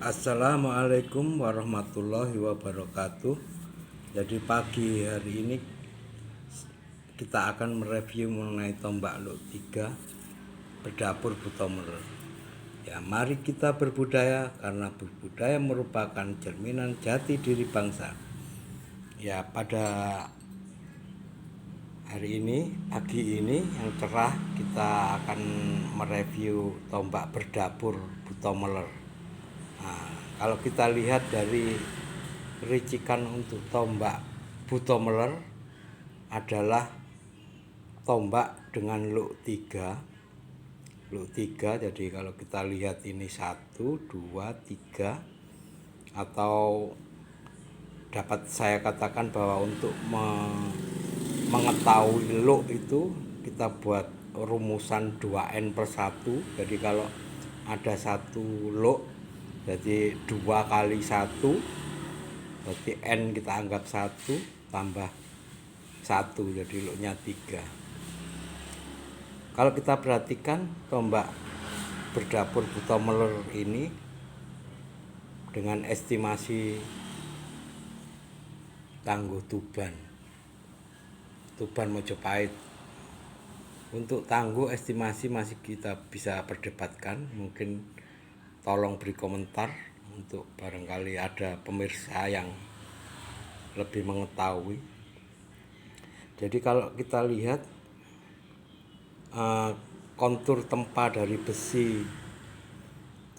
Assalamualaikum warahmatullahi wabarakatuh. Jadi pagi hari ini kita akan mereview mengenai tombak Luk 3 berdapur Butomeler. Ya, mari kita berbudaya karena berbudaya merupakan cerminan jati diri bangsa. Ya, pada hari ini, pagi ini yang cerah, kita akan mereview tombak berdapur Butomeler. Nah, kalau kita lihat dari ricikan untuk tombak Butomeler adalah tombak dengan Luk 3. Luk 3, jadi kalau kita lihat ini 1, 2, 3, atau dapat saya katakan bahwa untuk mengetahui luk itu kita buat rumusan 2n/1. Jadi kalau ada satu luk, jadi 2 kali 1, berarti n kita anggap 1 tambah 1, jadi luknya 3. Kalau kita perhatikan tombak berdapur Butomeler ini dengan estimasi Tangguh Tuban Mojopahit. Untuk Tangguh estimasi masih kita bisa perdebatkan, mungkin tolong beri komentar untuk barangkali ada pemirsa yang lebih mengetahui. Jadi kalau kita lihat kontur tempa dari besi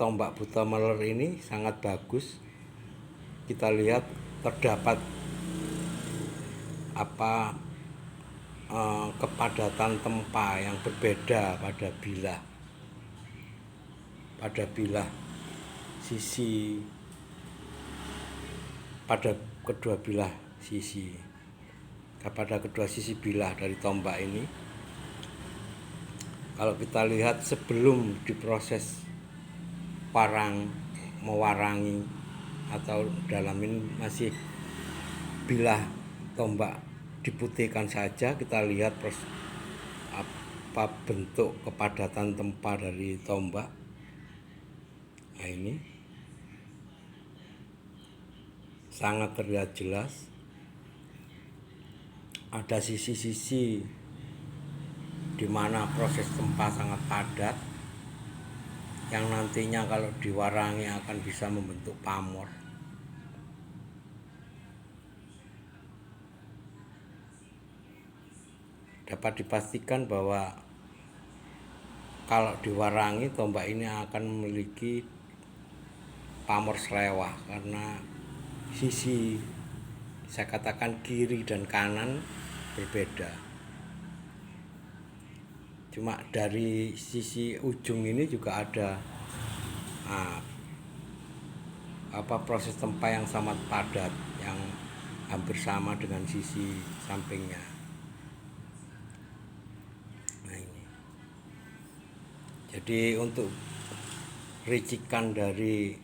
tombak Butomeler ini sangat bagus. Kita lihat terdapat kepadatan tempa yang berbeda pada bilah sisi, pada kedua sisi bilah dari tombak ini. Kalau kita lihat sebelum diproses mewarangi atau dalam ini masih bilah tombak diputihkan saja, kita lihat apa bentuk kepadatan tempa dari tombak. Nah, ini sangat terlihat jelas. Ada sisi-sisi di mana proses tempa sangat padat yang nantinya kalau diwarangi akan bisa membentuk pamor. Dapat dipastikan bahwa kalau diwarangi tombak ini akan memiliki pamor selewah karena sisi, saya katakan kiri dan kanan berbeda. Cuma dari sisi ujung ini juga ada proses tempa yang sangat padat yang hampir sama dengan sisi sampingnya. Nah, ini. Jadi untuk ricikan dari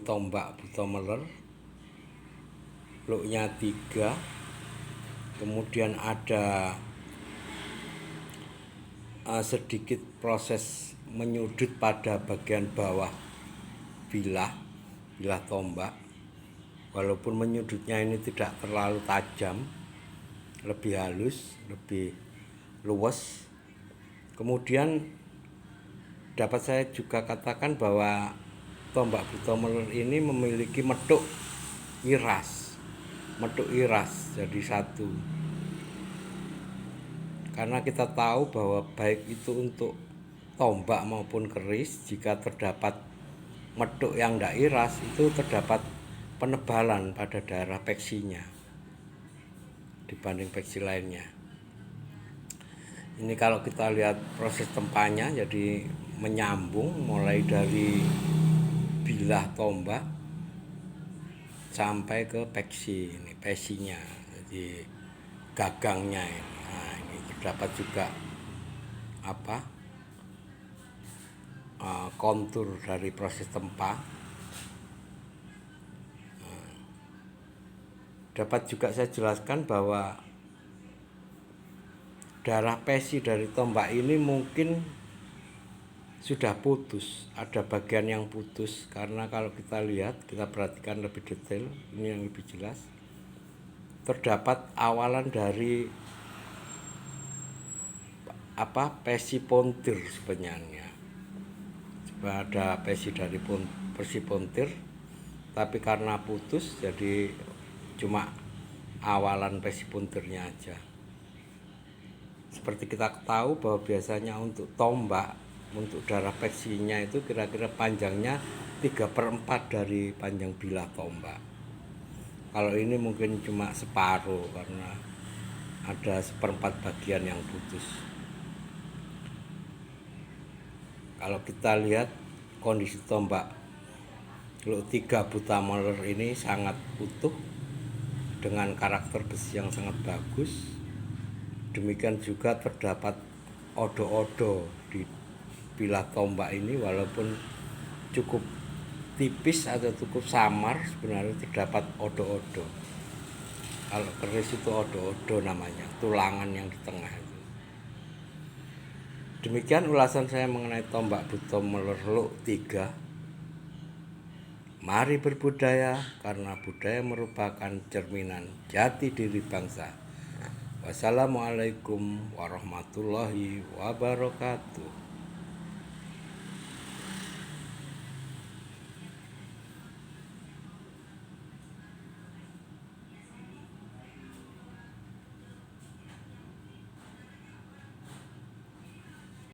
tombak Butomeler, luknya 3, kemudian ada sedikit proses menyudut pada bagian bawah bilah tombak, walaupun menyudutnya ini tidak terlalu tajam, lebih halus, lebih luwes. Kemudian dapat saya juga katakan bahwa tombak Butomeler ini memiliki metuk iras jadi satu. Karena kita tahu bahwa baik itu untuk tombak maupun keris, jika terdapat metuk yang tidak iras, itu terdapat penebalan pada daerah peksinya dibanding peksi lainnya. Ini kalau kita lihat proses tempanya, jadi menyambung mulai dari bilah tombak sampai ke peksi, ini pesinya, jadi gagangnya ini. Nah, ini terdapat juga kontur dari proses tempa. Dapat juga saya jelaskan bahwa darah pesi dari tombak ini mungkin sudah putus, ada bagian yang putus karena kalau kita lihat, kita perhatikan lebih detail, ini yang lebih jelas. Terdapat awalan dari pesi pontir sebenarnya. Ada pesi dari pesi pontir, tapi karena putus jadi cuma awalan pesi pontirnya aja. Seperti kita tahu bahwa biasanya untuk tombak, untuk darah pesinya itu kira-kira panjangnya 3/4 dari panjang bilah tombak. Kalau ini mungkin cuma separuh karena ada 1/4 bagian yang putus. Kalau kita lihat kondisi tombak Luk 3 Buta Moler ini sangat utuh dengan karakter besi yang sangat bagus. Demikian juga terdapat odo-odo di bilah tombak ini, walaupun cukup tipis atau cukup samar, sebenarnya terdapat odo-odo. Kalau keris itu odo-odo namanya, tulangan yang di tengah itu. Demikian ulasan saya mengenai tombak Buta Moler Luk 3. Mari berbudaya, karena budaya merupakan cerminan jati diri bangsa. Wassalamualaikum warahmatullahi wabarakatuh.